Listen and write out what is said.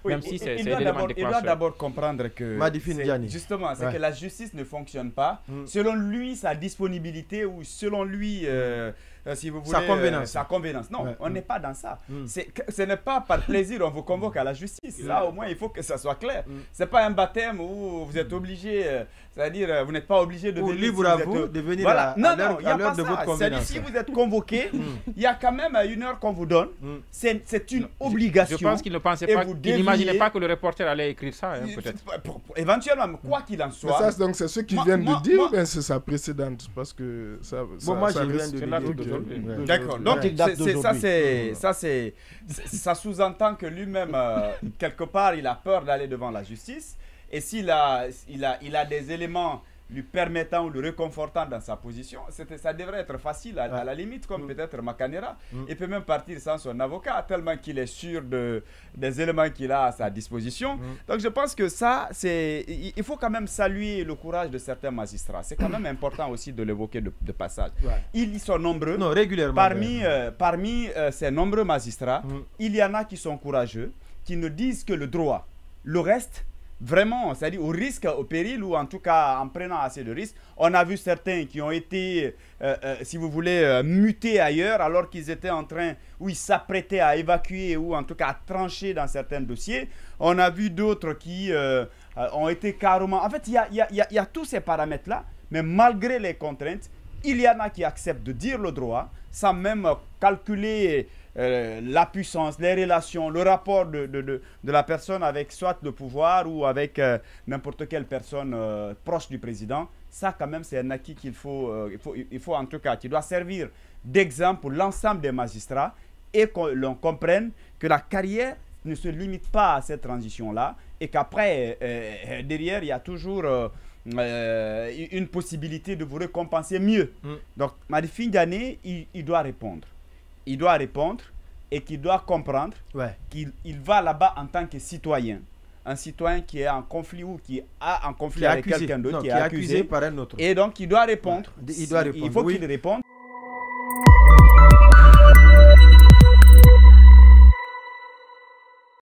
Oui, même si c'est il l'élément doit déclencheur. d'abord comprendre que justement, c'est Ouais. que la justice ne fonctionne pas selon lui, sa disponibilité ou selon lui, si vous voulez, sa convenance. Non, on n'est pas dans ça. Ce n'est pas par plaisir on vous convoque à la justice. Ça, au moins, il faut que ça soit clair. C'est pas un baptême où vous êtes obligé, c'est-à-dire vous n'êtes pas obligé de venir. Libre à vous de venir voilà. à l'heure de votre convenance. Si vous êtes convoqué, il y a quand même une heure qu'on vous donne. C'est une obligation. Je pense qu'il ne pensait pas, qu'il n'imaginait pas que le reporter allait écrire ça, hein, peut-être. Éventuellement, quoi qu'il en soit. Donc c'est ce qu'il vient de dire, mais c'est sa précédente, parce que ça. Moi, je viens de le dire. D'accord. Donc ça sous-entend que lui-même, quelque part, il a peur d'aller devant la justice. Et s'il a des éléments lui permettant ou le réconfortant dans sa position, ça devrait être facile à la limite, comme peut-être Makanera. Il peut même partir sans son avocat, tellement qu'il est sûr des éléments qu'il a à sa disposition. Donc je pense que ça, il faut quand même saluer le courage de certains magistrats. C'est quand même important aussi de l'évoquer de passage. Ils sont nombreux. Non, régulièrement. Parmi ces nombreux magistrats, il y en a qui sont courageux, qui ne disent que le droit. Le reste, vraiment, c'est-à-dire au risque, au péril, ou en tout cas en prenant assez de risques. On a vu certains qui ont été, si vous voulez, mutés ailleurs alors qu'ils étaient en train, ou ils s'apprêtaient à évacuer ou en tout cas à trancher dans certains dossiers. On a vu d'autres qui ont été carrément... En fait, il y a tous ces paramètres-là, mais malgré les contraintes, il y en a qui acceptent de dire le droit sans même calculer la puissance, les relations, le rapport de la personne avec soit le pouvoir ou avec n'importe quelle personne proche du président. Ça, quand même, c'est un acquis qu'il faut en tout cas, qui doit servir d'exemple pour l'ensemble des magistrats et que l'on comprenne que la carrière ne se limite pas à cette transition-là et qu'après, derrière, il y a toujours... une possibilité de vous récompenser mieux. Donc, Madifi Ndiané, il doit répondre. Il doit répondre et qu'il doit comprendre qu'il va là-bas en tant que citoyen. Un citoyen qui est en conflit ou qui a un conflit avec quelqu'un d'autre, qui est accusé par un autre. Et donc, il doit répondre. Il doit répondre. Il faut qu'il réponde.